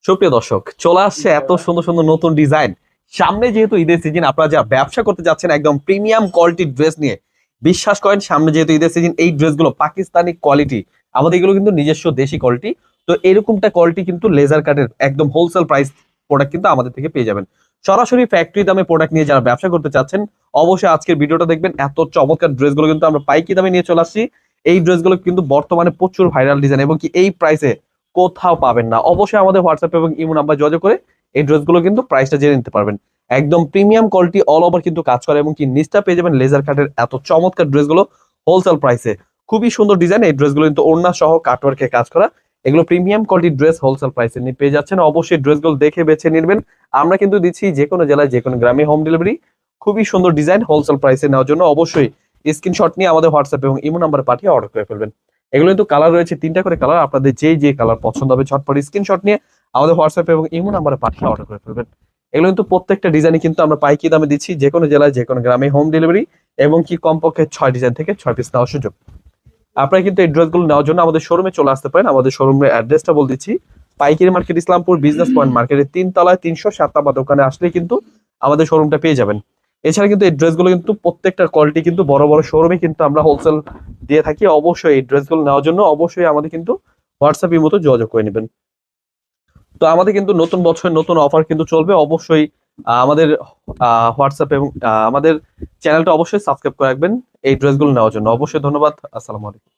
সুপ্রিয় দর্শক, চলে আসছে এত সুন্দর সুন্দর নতুন ডিজাইন। সামনে যেহেতু ঈদের সিজন, আপনারা যা ব্যবসা করতে যাচ্ছেন একদম প্রিমিয়াম কোয়ালিটির ড্রেস নিয়ে, বিশ্বাস করেন সামনে যেহেতু ঈদের সিজন, এই ড্রেসগুলো পাকিস্তানি কোয়ালিটি, আমাদের এগুলো কিন্তু নিজস্ব দেশি কোয়ালিটি। তো এরকমটা কোয়ালিটি কিন্তু লেজার কাটের একদম হোলসেল প্রাইস প্রোডাক্ট কিন্তু আমাদের থেকে পেয়ে যাবেন। সরাসরি ফ্যাক্টরি দামে প্রোডাক্ট নিয়ে যারা ব্যবসা করতে চাচ্ছেন, অবশ্যই আজকের ভিডিওটা দেখবেন। এত চমৎকার ড্রেসগুলো কিন্তু আমরা পাইকি দামে নিয়ে চলে আসছি। এই ড্রেসগুলো কিন্তু বর্তমানে প্রচুর ভাইরাল ডিজাইন, এবং কি এই প্রাইসে কোথাও পাবেন না। অবশ্যই আমাদের হোয়াটসঅ্যাপ এবং ইমো নাম্বার যোগাযোগ করে এই ড্রেসগুলো কিন্তু প্রাইসটা জেনে নিতে পারবেন। একদম প্রিমিয়াম কোয়ালিটি, অল ওভার কিন্তু কাজ করে, এবং কি নিচটা পেয়ে যাবেন লেজার কাটের এত চমৎকার ড্রেসগুলো হোলসেল প্রাইসে। খুবই সুন্দর ডিজাইন। এই ড্রেসগুলো কিন্তু ওড়না সহ কাটওয়ার্কে কাজ করা। এগুলো প্রিমিয়াম কোয়ালিটির ড্রেস হোলসেল প্রাইসে নিয়ে পেয়ে যাচ্ছেন। অবশ্যই ড্রেসগুলো দেখে বেছে নিবেন। আমরা কিন্তু দিচ্ছি যে কোনো জেলায় যে কোনো গ্রামে হোম ডেলিভারি। খুবই সুন্দর ডিজাইন হোলসেল প্রাইসে নেওয়ার জন্য অবশ্যই স্ক্রিনশট নিয়ে আমাদের হোয়াটসঅ্যাপ এবং ইমো নাম্বারে পাঠিয়ে অর্ডার করে ফেলবেন। এগুলো কিন্তু কালার রয়েছে 3টা করে কালার। আপনাদের যে কালার পছন্দ হবে ঝটপট স্ক্রিনশট নিয়ে আমাদের হোয়াটসঅ্যাপ এবং ইমো নাম্বারে পাঠিয়ে অর্ডার করে ফেলবেন। এগুলো কিন্তু প্রত্যেকটা ডিজাইনই কিন্তু আমরা পাইকি দামে দিচ্ছি, যে কোনো জেলায় যে কোনো গ্রামে হোম ডেলিভারি, এবং কি কমপক্ষে 6 ডিজাইন থেকে 6 পিস নেওয়ার সুযোগ। আপনারা কিন্তু এই ড্রেসগুলো নেওয়ার জন্য আমাদের শোরুমে চলে আসতে পারেন। আমাদের শোরুমের অ্যাড্রেসটা বলে দিচ্ছি। পাইকারি মার্কেট, ইসলামপুর বিজনেস পয়েন্ট মার্কেটের 3 তলায় 307 নাম্বার দোকানে আসলে কিন্তু আমাদের শোরুমটা পেয়ে যাবেন। এছাড়া কিন্তু এই ড্রেসগুলো কিন্তু প্রত্যেকটা কোয়ালিটি কিন্তু বড় বড় শোরুমে কিন্তু আমরা হোলসেল দিয়ে থাকি। অবশ্যই এই ড্রেসগুলো নেওয়ার জন্য অবশ্যই আমাদের কিন্তু হোয়াটসঅ্যাপের মতো যোগাযোগ করে নেবেন। তো আমাদের কিন্তু নতুন বছর নতুন অফার কিন্তু চলবে। অবশ্যই আমাদের হোয়াটসঅ্যাপ এবং আমাদের চ্যানেলটা অবশ্যই সাবস্ক্রাইব করে রাখবেন এই ড্রেসগুলো নেওয়ার জন্য। অবশ্যই ধন্যবাদ। আসসালামু আলাইকুম।